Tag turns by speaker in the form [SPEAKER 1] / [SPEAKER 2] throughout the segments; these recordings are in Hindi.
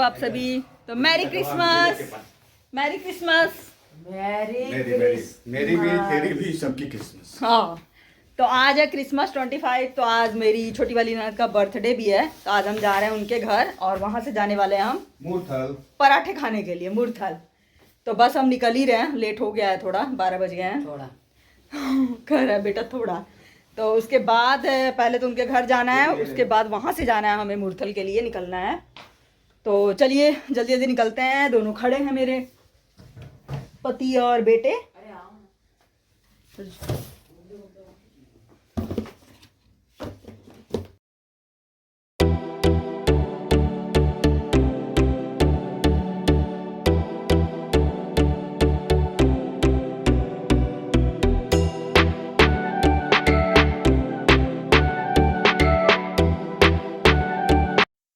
[SPEAKER 1] आप सभी। तो मैरी क्रिसमस, मैरी क्रिसमस,
[SPEAKER 2] मेरी भी तेरी भी सबकी क्रिसमस।
[SPEAKER 1] हाँ, तो आज है क्रिसमस 25। तो आज मेरी छोटी वाली ननद का बर्थडे भी है, तो आज हम जा रहे हैं उनके घर और वहाँ से जाने वाले हैं हम
[SPEAKER 2] मूर्थल
[SPEAKER 1] पराठे खाने के लिए, मूर्थल। तो बस हम निकल ही रहे हैं, लेट हो गया है थोड़ा, 12 बज गए हैं थोड़ा। घर है बेटा थोड़ा। तो उसके बाद पहले तो उनके घर जाना है, उसके बाद वहाँ से जाना है हमें मूर्थल के लिए निकलना है। तो चलिए जल्दी जल्दी निकलते हैं। दोनों खड़े हैं मेरे पति और बेटे।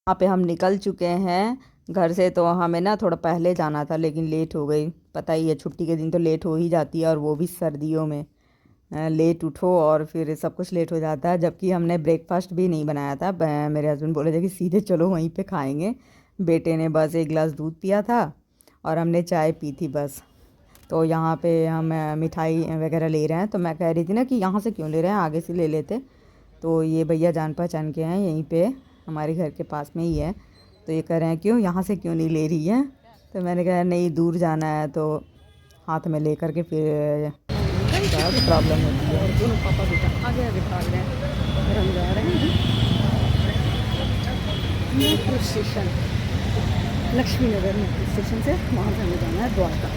[SPEAKER 1] यहाँ पे हम निकल चुके हैं घर से। तो हमें ना थोड़ा पहले जाना था लेकिन लेट हो गई। पता ही है छुट्टी के दिन तो लेट हो ही जाती है, और वो भी सर्दियों में। लेट उठो और फिर सब कुछ लेट हो जाता है। जबकि हमने ब्रेकफास्ट भी नहीं बनाया था। मेरे हस्बैंड बोले थे कि सीधे चलो वहीं पे खाएंगे। बेटे ने बस एक गिलास दूध पिया था और हमने चाय पी थी बस। तो यहाँ पे हम मिठाई वगैरह ले रहे हैं। तो मैं कह रही थी ना कि यहाँ से क्यों ले रहे हैं, आगे से ले लेते। तो ये भैया जान पहचान के हैं, यहीं पे हमारे घर के पास में ही है। तो ये कह रहे हैं क्यों यहाँ से क्यों नहीं ले रही है। तो मैंने कहा नहीं, दूर जाना है तो हाथ में ले करके फिर प्रॉब्लम होती है। और दोनों पापा बेटा आगे आगे भाग रहे हैं और हम जा रहे हैं मेट्रो स्टेशन, लक्ष्मी नगर मेट्रो स्टेशन से। वहाँ से हमें जाना है द्वारका।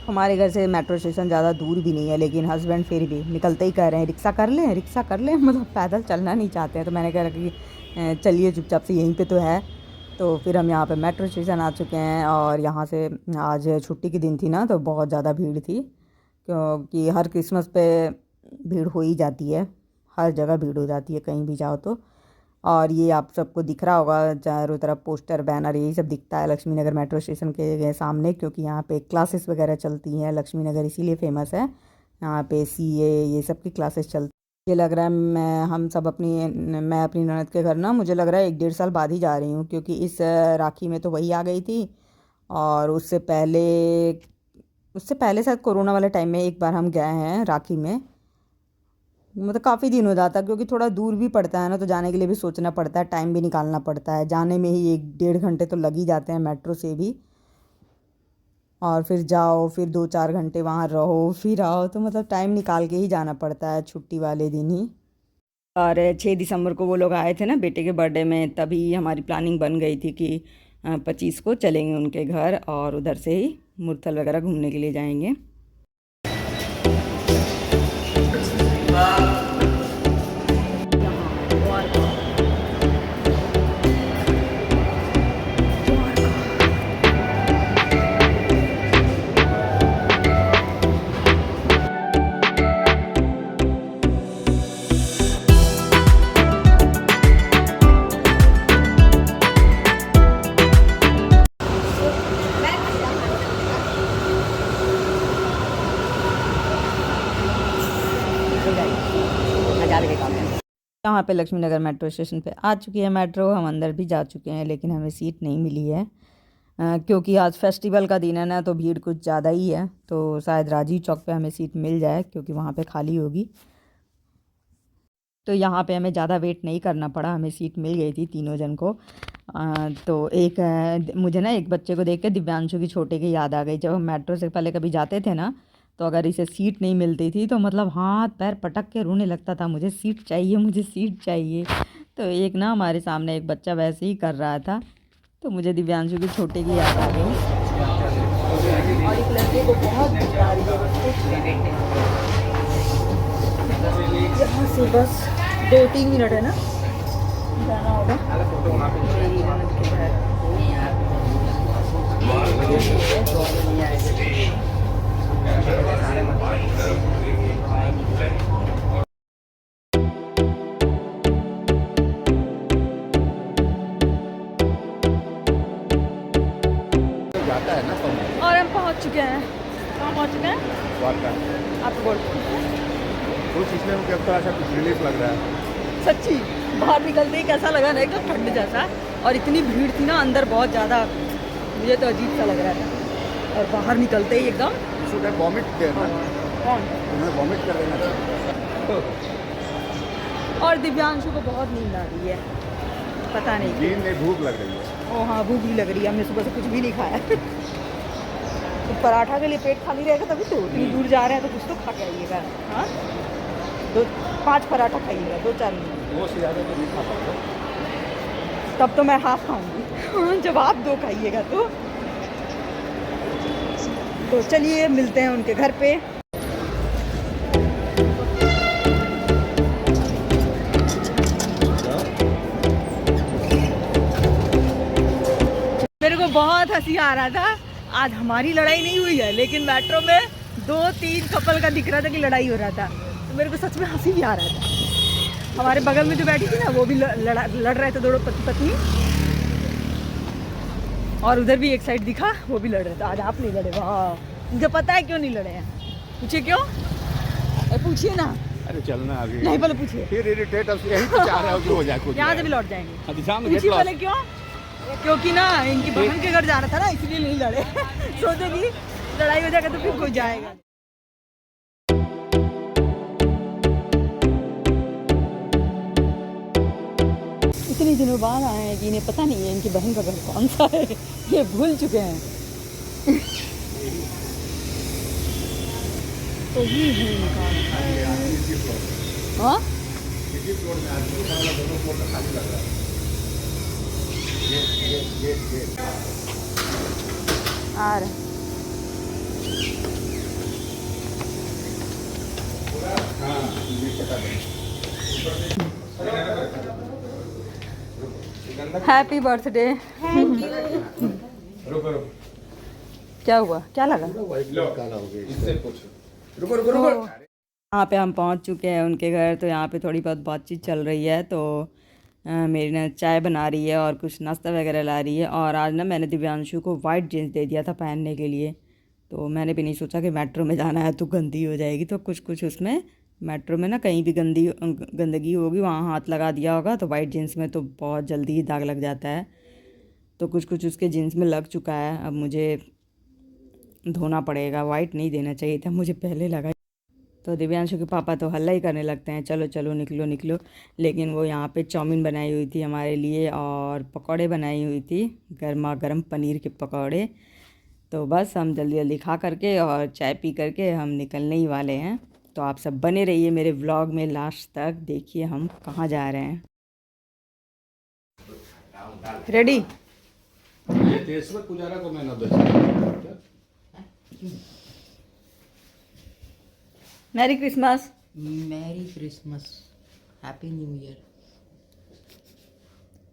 [SPEAKER 1] हमारे घर से मेट्रो स्टेशन ज़्यादा दूर भी नहीं है, लेकिन हस्बैंड फिर भी निकलते ही कह रहे हैं रिक्शा कर लें, रिक्शा कर लें। मतलब पैदल चलना नहीं चाहते हैं। तो मैंने कहा कि चलिए चुपचाप से, यहीं पे तो है। तो फिर हम यहाँ पे मेट्रो स्टेशन आ चुके हैं। और यहाँ से आज छुट्टी के दिन थी ना, तो बहुत ज़्यादा भीड़ थी, क्योंकि हर क्रिसमस पे भीड़ हो ही जाती है। हर जगह भीड़ हो जाती है कहीं भी जाओ तो। और ये आप सबको दिख रहा होगा चारों तरफ पोस्टर बैनर यही सब दिखता है लक्ष्मी नगर मेट्रो स्टेशन के सामने, क्योंकि यहाँ पे क्लासेस वगैरह चलती हैं। लक्ष्मी नगर इसीलिए फेमस है, यहाँ पे सीए ये सब की क्लासेस चलती। ये लग रहा है मैं अपनी ननद के घर ना, मुझे लग रहा है 1-1.5 साल बाद ही जा रही हूँ, क्योंकि इस राखी में तो वही आ गई थी। और उससे पहले शायद कोरोना वाले टाइम में एक बार हम गए हैं राखी में। मतलब काफ़ी दिन हो जाता है, क्योंकि थोड़ा दूर भी पड़ता है ना, तो जाने के लिए भी सोचना पड़ता है, टाइम भी निकालना पड़ता है। जाने में ही 1-1.5 घंटे तो लग ही जाते हैं मेट्रो से भी। और फिर जाओ, फिर 2-4 घंटे वहाँ रहो, फिर आओ। तो मतलब टाइम निकाल के ही जाना पड़ता है छुट्टी वाले दिन ही। और 6 दिसंबर को वो लोग आए थे ना बेटे के बर्थडे में, तभी हमारी प्लानिंग बन गई थी कि 25 को चलेंगे उनके घर और उधर से ही मूर्थल वगैरह घूमने के लिए जाएंगे। यहाँ पे लक्ष्मी नगर मेट्रो स्टेशन पे आ चुकी है मेट्रो। हम अंदर भी जा चुके हैं, लेकिन हमें सीट नहीं मिली है, क्योंकि आज फेस्टिवल का दिन है ना, तो भीड़ कुछ ज़्यादा ही है। तो शायद राजीव चौक पे हमें सीट मिल जाए, क्योंकि वहाँ पे खाली होगी। तो यहाँ पे हमें ज़्यादा वेट नहीं करना पड़ा, हमें सीट मिल गई थी तीनों जन को। तो मुझे ना एक बच्चे को देख के दिव्यांशु की छोटे की याद आ गई। जब हम मेट्रो से पहले कभी जाते थे ना, तो अगर इसे सीट नहीं मिलती थी तो मतलब हाथ पैर पटक के रोने लगता था, मुझे सीट चाहिए, मुझे सीट चाहिए। तो एक ना हमारे सामने एक बच्चा वैसे ही कर रहा था, तो मुझे दिव्यांशु की छोटे की याद आ गई। और एक लड़के को बहुत दिखा रही है, यहाँ से बस 2-3 मिनट है ना जाना होगा मेरी ननद के घर।
[SPEAKER 2] जाता है ना तो
[SPEAKER 1] और हम पहुंच चुके हैं। कहाँ पहुंच चुके हैं?
[SPEAKER 2] द्वारका।
[SPEAKER 1] आप बोल
[SPEAKER 2] कुछ इसमें मुझे थोड़ा सा कुछ रिलीफ लग रहा है।
[SPEAKER 1] सच्ची बाहर निकलते ही कैसा लगा ना, एकदम ठंड जैसा, और इतनी भीड़ थी ना अंदर बहुत ज़्यादा, मुझे तो अजीब सा लग रहा था। और बाहर निकलते ही एकदम
[SPEAKER 2] वॉमिट देना,
[SPEAKER 1] कौन
[SPEAKER 2] तुम्हें वॉमिट कर देना चाहिए।
[SPEAKER 1] और दिव्यांशु को बहुत नींद आ रही है, पता नहीं क्यों।
[SPEAKER 2] नींद नहीं, भूख लग रही है।
[SPEAKER 1] ओ हाँ, भूख भी लग रही है, हमने सुबह से कुछ भी नहीं खाया। तो पराठा के लिए पेट खाली रहेगा तभी तो, इतनी दूर जा रहे हैं तो कुछ तो खा के आइएगा। हाँ, 5 पराठा खाइएगा, 2-4 नहीं।
[SPEAKER 2] वो से ज़्यादा तो नहीं खा पाता।
[SPEAKER 1] तब तो मैं हाफ खाऊंगी। जब आप 2 खाइएगा तो चलिए मिलते हैं उनके घर पे। मेरे को बहुत हंसी आ रहा था, आज हमारी लड़ाई नहीं हुई है, लेकिन मेट्रो में 2-3 कपल का दिख रहा था कि लड़ाई हो रहा था, तो मेरे को सच में हंसी भी आ रहा था। हमारे बगल में जो बैठी थी ना, वो भी लड़ रहे थे, दोनों पति पत्नी, और उधर भी एक साइड दिखा, वो भी लड़ रहे थे। आज आप नहीं लड़े? वाह, मुझे पता है क्यों नहीं लड़े हैं। पूछिए क्यों, पूछिए ना।
[SPEAKER 2] अरे चलना आगे।
[SPEAKER 1] नहीं, पहले पूछिए।
[SPEAKER 2] फिर इरिटेट अब यही तो चाह रहे हो कि हो जाए कुछ।
[SPEAKER 1] यहाँ से भी लौट जाएंगे।
[SPEAKER 2] पूछिए
[SPEAKER 1] पहले क्यों? क्योंकि ना इनकी बहन के घर जाना था ना, इसलिए नहीं लड़े। सोचे कि लड़ाई हो जाएगा तो फिर कोई जाएगा। इतनी दिनों बाद आए हैं कि इन्हें पता नहीं है इनकी बहन का घर कौन सा है, ये भूल चुके हैं। तो ये है इनका। हाँ, आ रहे हैप्पी बर्थडे। क्या हुआ, क्या लगा? यहाँ पे हम पहुँच चुके हैं उनके घर। तो यहाँ पे थोड़ी बहुत बातचीत चल रही है। तो मेरी ना चाय बना रही है और कुछ नाश्ता वगैरह ला रही है। और आज ना मैंने दिव्यांशु को वाइट जीन्स दे दिया था पहनने के लिए, तो मैंने भी नहीं सोचा कि मेट्रो में जाना है तो गंदी हो जाएगी, तो कुछ कुछ उसमें मेट्रो में ना कहीं भी गंदगी होगी वहाँ हाथ लगा दिया होगा, तो वाइट जीन्स में तो बहुत जल्दी ही दाग लग जाता है। तो कुछ कुछ उसके जीन्स में लग चुका है, अब मुझे धोना पड़ेगा। वाइट नहीं देना चाहिए था, मुझे पहले लगा। तो दिव्यांशु के पापा तो हल्ला ही करने लगते हैं, चलो चलो निकलो निकलो। लेकिन वो यहाँ पे चाउमीन बनाई हुई थी हमारे लिए और पकौड़े बनाई हुई थी, गर्मा गर्म पनीर के पकौड़े। तो बस हम जल्दी जल्दी खा करके और चाय पी करके हम निकलने ही वाले हैं। तो आप सब बने रहिए मेरे व्लॉग में लास्ट तक, देखिए हम कहाँ जा रहे हैं। रेडी?
[SPEAKER 2] पुजारा को मैंने
[SPEAKER 1] merry Christmas.
[SPEAKER 3] Merry Christmas, happy new year.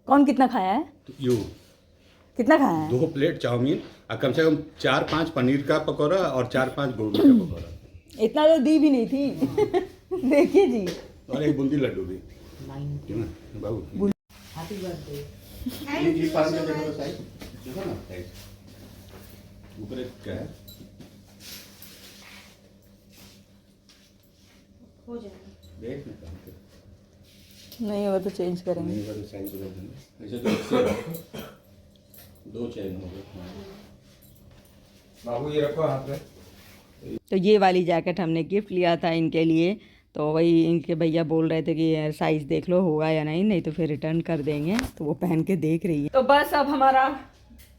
[SPEAKER 1] कौन कितना खाया है?
[SPEAKER 2] यू
[SPEAKER 1] कितना खाया है?
[SPEAKER 2] 2 प्लेट चाउमीन और कम से कम 4-5 पनीर का पकौड़ा और 4-5 गोभी का पकौड़ा।
[SPEAKER 1] इतना तो दी भी नहीं थी। देखिए जी,
[SPEAKER 2] और एक बूंदी लड्डू भी।
[SPEAKER 3] 90।
[SPEAKER 2] बाबू
[SPEAKER 3] हैप्पी बर्थडे।
[SPEAKER 2] ये पास में देखो तो साइज देखो ना, साइज ऊपर एक क्या है,
[SPEAKER 3] हो जाएगा।
[SPEAKER 2] देख ना कहाँ पे।
[SPEAKER 1] नहीं होगा तो चेंज करेंगे।
[SPEAKER 2] नहीं वाले साइज बदल देंगे। ऐसे तो इससे 2 चेन हो गए।
[SPEAKER 4] बाबू ये रखो हाथ में।
[SPEAKER 1] तो ये वाली जैकेट हमने गिफ्ट लिया था इनके लिए, तो वही इनके भैया बोल रहे थे कि साइज़ देख लो होगा या नहीं, नहीं तो फिर रिटर्न कर देंगे। तो वो पहन के देख रही है। तो बस अब हमारा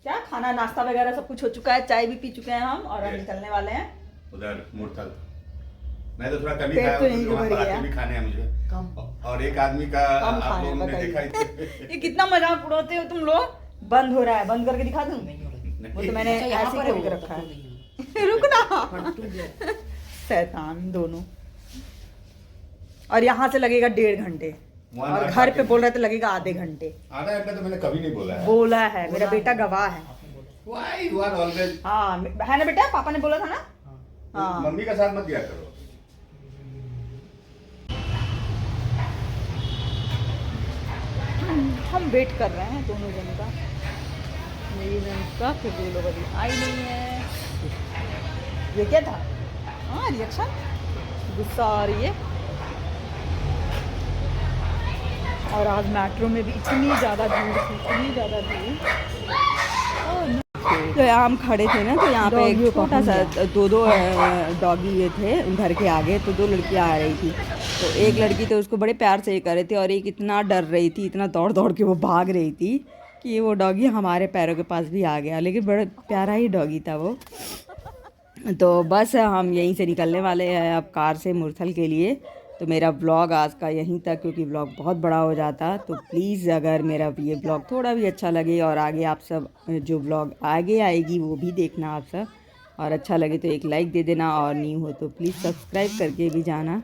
[SPEAKER 1] क्या खाना नाश्ता वगैरह सब कुछ हो चुका है, चाय भी पी चुके हैं हम, और हम निकलने वाले हैं
[SPEAKER 2] उधर मूर्थल। मैं तो थोड़ा कमी
[SPEAKER 1] पेट
[SPEAKER 2] खाया,
[SPEAKER 1] तो नहीं
[SPEAKER 2] वहाँ
[SPEAKER 1] भर
[SPEAKER 2] पर
[SPEAKER 1] गया।
[SPEAKER 2] आके भी खाने हैं मुझे।
[SPEAKER 3] कम।
[SPEAKER 2] और एक आदमी का
[SPEAKER 1] कम
[SPEAKER 2] आप
[SPEAKER 1] खाए
[SPEAKER 2] लोगों ने
[SPEAKER 1] बताइए।
[SPEAKER 2] देखा
[SPEAKER 1] ये कितना मजाक उड़ाते हो तुम लोग। बंद हो रहा है, बंद करके दिखा दूँ?
[SPEAKER 3] नहीं हो रहा।
[SPEAKER 1] वो तो मैंने
[SPEAKER 3] अच्छा, यहाँ
[SPEAKER 1] ऐसे
[SPEAKER 3] पर
[SPEAKER 1] ही
[SPEAKER 3] है
[SPEAKER 1] खोल के
[SPEAKER 3] वो,
[SPEAKER 1] रखा
[SPEAKER 3] तो
[SPEAKER 1] है।
[SPEAKER 3] नहीं
[SPEAKER 1] रुक ना,
[SPEAKER 3] फट टूट गया।
[SPEAKER 1] शैतान दोनों। और यहाँ से लगेगा 1.5 घंटे,
[SPEAKER 2] वहाँ
[SPEAKER 1] और
[SPEAKER 2] ना
[SPEAKER 1] घर पे
[SPEAKER 2] खाके-
[SPEAKER 1] बोल रहे थे लगेगा आधे घंटे।
[SPEAKER 2] आधा घंटा तो मैंने कभी नहीं बोला है।
[SPEAKER 1] बोला है, मेरा बेटा गवाह है।
[SPEAKER 2] Why you are always
[SPEAKER 1] हाँ है ना बेटा, पापा ने बोला था ना। हाँ,
[SPEAKER 2] मम्मी का साथ मत दिया करो।
[SPEAKER 1] हम वेट कर रहे हैं दोनों जन का, मेरी जन का, फिर वो लोग अभी आई नहीं है। ये क्या था? हाँ, रिएक्शन, गुस्सा आ रही है। और आज मेट्रो में भी इतनी ज़्यादा भीड़ थी, इतनी ज़्यादा भीड़। तो यहाँ हम खड़े थे ना, तो यहाँ पे एक छोटा सा दो डॉगी ये थे घर के आगे, तो दो लड़कियाँ आ रही थी। तो एक लड़की तो उसको बड़े प्यार से ये कर रही थी और एक इतना डर रही थी, इतना दौड़ दौड़ के वो भाग रही थी कि वो डॉगी हमारे पैरों के पास भी आ गया, लेकिन बड़ा प्यारा ही डॉगी था वो। तो बस हम यहीं से निकलने वाले हैं अब कार से मुरथल के लिए। तो मेरा ब्लॉग आज का यहीं तक, क्योंकि ब्लॉग बहुत बड़ा हो जाता। तो प्लीज़ अगर मेरा ये ब्लॉग थोड़ा भी अच्छा लगे और आगे आप सब जो ब्लॉग आगे आएगी वो भी देखना आप सब, और अच्छा लगे तो एक लाइक दे देना, और न्यू हो तो प्लीज़ सब्सक्राइब करके भी जाना।